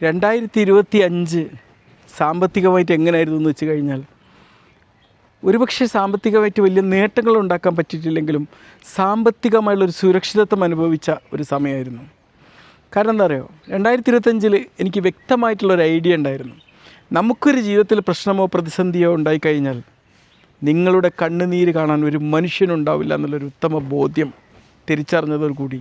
2025 സാമ്പത്തികമായിട്ട് എങ്ങനെയായിരുന്നു എന്ന് വെച്ച് കഴിഞ്ഞാൽ, ഒരുപക്ഷെ സാമ്പത്തികമായിട്ട് വലിയ നേട്ടങ്ങൾ ഉണ്ടാക്കാൻ പറ്റിയിട്ടില്ലെങ്കിലും സാമ്പത്തികമായുള്ളൊരു സുരക്ഷിതത്വം അനുഭവിച്ച ഒരു സമയമായിരുന്നു. കാരണം എന്താ പറയുക, 2025 എനിക്ക് വ്യക്തമായിട്ടുള്ളൊരു ഐഡിയ ഉണ്ടായിരുന്നു. നമുക്കൊരു ജീവിതത്തിൽ പ്രശ്നമോ പ്രതിസന്ധിയോ ഉണ്ടായിക്കഴിഞ്ഞാൽ നിങ്ങളുടെ കണ്ണുനീര് കാണാൻ ഒരു മനുഷ്യനുണ്ടാവില്ല എന്നുള്ളൊരു ഉത്തമ ബോധ്യം തിരിച്ചറിഞ്ഞതോടുകൂടി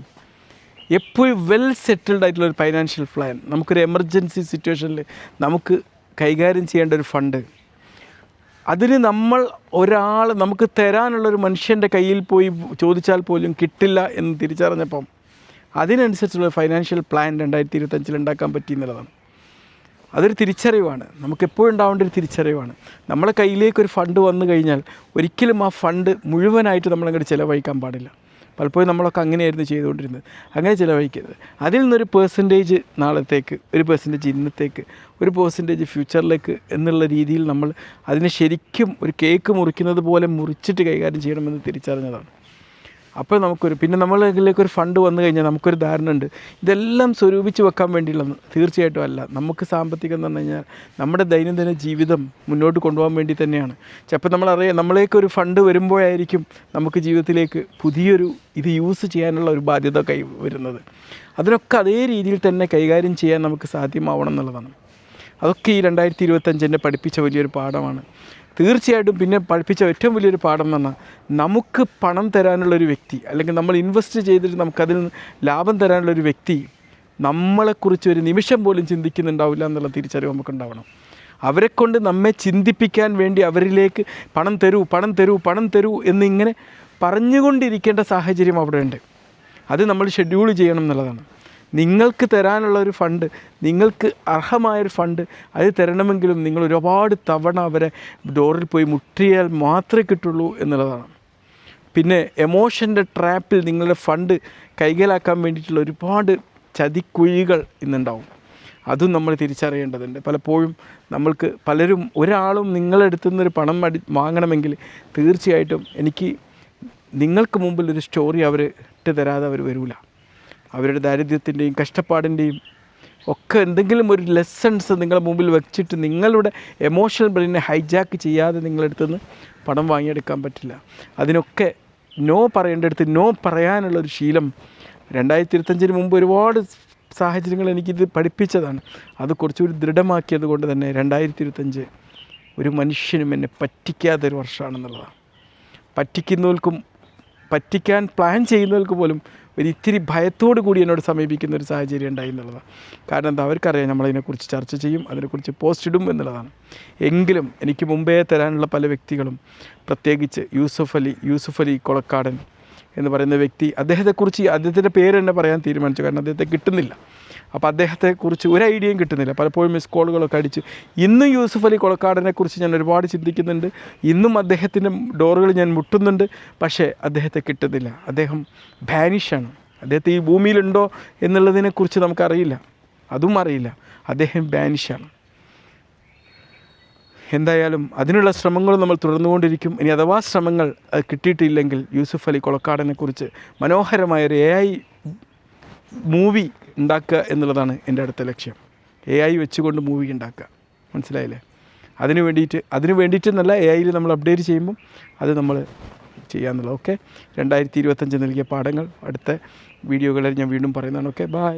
എപ്പോഴും വെൽ സെറ്റിൽഡ് ആയിട്ടുള്ളൊരു ഫൈനാൻഷ്യൽ പ്ലാൻ, നമുക്കൊരു എമർജൻസി സിറ്റുവേഷനിൽ നമുക്ക് കൈകാര്യം ചെയ്യേണ്ട ഒരു ഫണ്ട്, അതിന് നമ്മൾ നമുക്ക് തരാനുള്ളൊരു മനുഷ്യൻ്റെ കയ്യിൽ പോയി ചോദിച്ചാൽ പോലും കിട്ടില്ല എന്ന് തിരിച്ചറിഞ്ഞപ്പം അതിനനുസരിച്ചുള്ള ഫൈനാൻഷ്യൽ പ്ലാൻ 2025 ഉണ്ടാക്കാൻ പറ്റിയെന്നുള്ളതാണ്. അതൊരു തിരിച്ചറിവാണ്, നമുക്കെപ്പോഴും ഉണ്ടാവേണ്ട ഒരു തിരിച്ചറിവാണ്. നമ്മളെ കയ്യിലേക്കൊരു ഫണ്ട് വന്നു കഴിഞ്ഞാൽ ഒരിക്കലും ആ ഫണ്ട് മുഴുവനായിട്ട് നമ്മളങ്ങോട്ട് ചിലവഴിക്കാൻ പാടില്ല. പലപ്പോഴും നമ്മളൊക്കെ അങ്ങനെയായിരുന്നു ചെയ്തുകൊണ്ടിരുന്നത്. അങ്ങനെ ചിലവഴിക്കരുത്. അതിൽ നിന്നൊരു പെർസെൻറ്റേജ് നാളത്തേക്ക്, ഒരു പെർസെൻറ്റേജ് ഇന്നത്തേക്ക്, ഒരു പെർസെൻറ്റേജ് ഫ്യൂച്ചറിലേക്ക് എന്നുള്ള രീതിയിൽ നമ്മൾ അതിനെ ശരിക്കും ഒരു കേക്ക് മുറിക്കുന്നത് പോലെ മുറിച്ചിട്ട് കൈകാര്യം ചെയ്യണമെന്ന് തിരിച്ചറിഞ്ഞതാണ്. അപ്പോൾ പിന്നെ നമ്മളിലേക്കൊരു ഫണ്ട് വന്നു കഴിഞ്ഞാൽ നമുക്കൊരു ധാരണ ഉണ്ട്, ഇതെല്ലാം സ്വരൂപിച്ച് വെക്കാൻ വേണ്ടിയുള്ളത്. തീർച്ചയായിട്ടും അല്ല. നമുക്ക് സാമ്പത്തികം എന്ന് പറഞ്ഞു കഴിഞ്ഞാൽ നമ്മുടെ ദൈനംദിന ജീവിതം മുന്നോട്ട് കൊണ്ടുപോകാൻ വേണ്ടി തന്നെയാണ്. ചിലപ്പോൾ നമ്മളേക്കൊരു ഫണ്ട് വരുമ്പോഴായിരിക്കും നമുക്ക് ജീവിതത്തിലേക്ക് പുതിയൊരു ഇത് യൂസ് ചെയ്യാനുള്ള ഒരു ബാധ്യത വരുന്നത്. അതിനൊക്കെ അതേ രീതിയിൽ തന്നെ കൈകാര്യം ചെയ്യാൻ നമുക്ക് സാധ്യമാവണം എന്നുള്ളതാണ്. അതൊക്കെ ഈ 2025 എന്നെ പഠിപ്പിച്ച വലിയൊരു പാഠമാണ്. തീർച്ചയായിട്ടും പിന്നെ പഠിപ്പിച്ച ഏറ്റവും വലിയൊരു പാഠം എന്ന് പറഞ്ഞാൽ, നമുക്ക് പണം തരാനുള്ളൊരു വ്യക്തി, അല്ലെങ്കിൽ നമ്മൾ ഇൻവെസ്റ്റ് ചെയ്തിട്ട് നമുക്കതിൽ ലാഭം തരാനുള്ളൊരു വ്യക്തി നമ്മളെക്കുറിച്ച് ഒരു നിമിഷം പോലും ചിന്തിക്കുന്നുണ്ടാവില്ല എന്നുള്ള തിരിച്ചറിവ് നമുക്കുണ്ടാവണം. അവരെക്കൊണ്ട് നമ്മെ ചിന്തിപ്പിക്കാൻ വേണ്ടി അവരിലേക്ക് പണം തരൂ പണം തരൂ പണം തരൂ എന്നിങ്ങനെ പറഞ്ഞുകൊണ്ടിരിക്കേണ്ട സാഹചര്യം അവിടെ ഉണ്ട്. അത് നമ്മൾ ഷെഡ്യൂൾ ചെയ്യണം എന്നുള്ളതാണ്. നിങ്ങൾക്ക് തരാനുള്ള ഒരു ഫണ്ട്, നിങ്ങൾക്ക് അർഹമായൊരു ഫണ്ട് അത് തരണമെങ്കിലും നിങ്ങൾ ഒരുപാട് തവണ അവരെ ഡോറിൽ പോയി മുട്ടിയാൽ മാത്രമേ കിട്ടുള്ളൂ എന്നുള്ളതാണ്. പിന്നെ എമോഷൻ്റെ ട്രാപ്പിൽ നിങ്ങളുടെ ഫണ്ട് കൈകലാക്കാൻ വേണ്ടിയിട്ടുള്ള ഒരുപാട് ചതിക്കുഴികൾ ഇന്നുണ്ടാവും. അതും നമ്മൾ തിരിച്ചറിയേണ്ടതുണ്ട്. പലപ്പോഴും ഒരാളും നിങ്ങളെടുത്തു നിന്നൊരു പണം വാങ്ങണമെങ്കിൽ തീർച്ചയായിട്ടും നിങ്ങൾക്ക് മുമ്പിൽ ഒരു സ്റ്റോറി അവർ ഇട്ട് തരാതെ അവർ വരില്ല. അവരുടെ ദാരിദ്ര്യത്തിൻ്റെയും കഷ്ടപ്പാടിൻ്റെയും ഒക്കെ എന്തെങ്കിലും ഒരു ലെസൺസ് നിങ്ങളുടെ മുമ്പിൽ വെച്ചിട്ട് നിങ്ങളുടെ എമോഷണൽ ബ്രെയിനെ ഹൈജാക്ക് ചെയ്യാതെ നിങ്ങളെടുത്തുനിന്ന് പണം വാങ്ങിയെടുക്കാൻ പറ്റില്ല. അതിനൊക്കെ നോ പറയേണ്ടടുത്ത് നോ പറയാനുള്ളൊരു ശീലം 2025 മുമ്പ് ഒരുപാട് സാഹചര്യങ്ങൾ എനിക്കിത് പഠിപ്പിച്ചതാണ്. അത് കുറച്ചുകൂടി ദൃഢമാക്കിയത് കൊണ്ട് തന്നെ 2025 ഒരു മനുഷ്യനും എന്നെ പറ്റിക്കാത്തൊരു വർഷമാണെന്നുള്ളതാണ്. പറ്റിക്കാൻ പ്ലാൻ ചെയ്യുന്നവർക്ക് പോലും ഒരിത്തിരി ഭയത്തോടു കൂടി എന്നോട് സമീപിക്കുന്ന ഒരു സാഹചര്യം ഉണ്ടായി എന്നുള്ളതാണ്. കാരണം എന്താ, അവർക്കറിയാം നമ്മളതിനെക്കുറിച്ച് ചർച്ച ചെയ്യും, അതിനെക്കുറിച്ച് പോസ്റ്റ് ഇടും എന്നുള്ളതാണ്. എങ്കിലും എനിക്ക് മുമ്പേ തരാനുള്ള പല വ്യക്തികളും, പ്രത്യേകിച്ച് യൂസുഫ് അലി കൊളക്കാടൻ എന്ന് പറയുന്ന വ്യക്തി, അദ്ദേഹത്തിൻ്റെ പേര് തന്നെ പറയാൻ തീരുമാനിച്ചു. കാരണം അദ്ദേഹത്തെ കിട്ടുന്നില്ല. അപ്പോൾ അദ്ദേഹത്തെക്കുറിച്ച് ഒരു ഐഡിയയും കിട്ടുന്നില്ല. പലപ്പോഴും മിസ് കോളുകളൊക്കെ അടിച്ച് ഇന്നും യൂസുഫ് അലി കൊളക്കാടനെക്കുറിച്ച് ഞാൻ ഒരുപാട് ചിന്തിക്കുന്നുണ്ട്. ഇന്നും അദ്ദേഹത്തിൻ്റെ ഡോറുകൾ ഞാൻ മുട്ടുന്നുണ്ട്. പക്ഷേ അദ്ദേഹത്തെ കിട്ടുന്നില്ല. അദ്ദേഹം ബാനിഷാണ്. അദ്ദേഹത്തെ ഈ ഭൂമിയിലുണ്ടോ എന്നുള്ളതിനെക്കുറിച്ച് നമുക്കറിയില്ല, അതും അറിയില്ല. അദ്ദേഹം ബാനിഷാണ്. എന്തായാലും അതിനുള്ള ശ്രമങ്ങളും നമ്മൾ തുടർന്നുകൊണ്ടിരിക്കും. ഇനി അഥവാ ശ്രമങ്ങൾ കിട്ടിയിട്ടില്ലെങ്കിൽ യൂസുഫ് അലി കൊളക്കാടനെക്കുറിച്ച് മനോഹരമായൊരു AI മൂവി ഉണ്ടാക്കുക എന്നുള്ളതാണ് എൻ്റെ അടുത്ത ലക്ഷ്യം. AI വെച്ചുകൊണ്ട് മൂവി ഉണ്ടാക്കുക. മനസ്സിലായില്ലേ? അതിന് വേണ്ടിയിട്ടെന്നല്ല, AIയിൽ നമ്മൾ അപ്ഡേറ്റ് ചെയ്യുമ്പം അത് നമ്മൾ ചെയ്യാമെന്നുള്ളത്. ഓക്കെ, 2025 നൽകിയ പാഠങ്ങൾ അടുത്ത വീഡിയോകളിൽ ഞാൻ വീണ്ടും പറയുന്നതാണ്. Okay, by.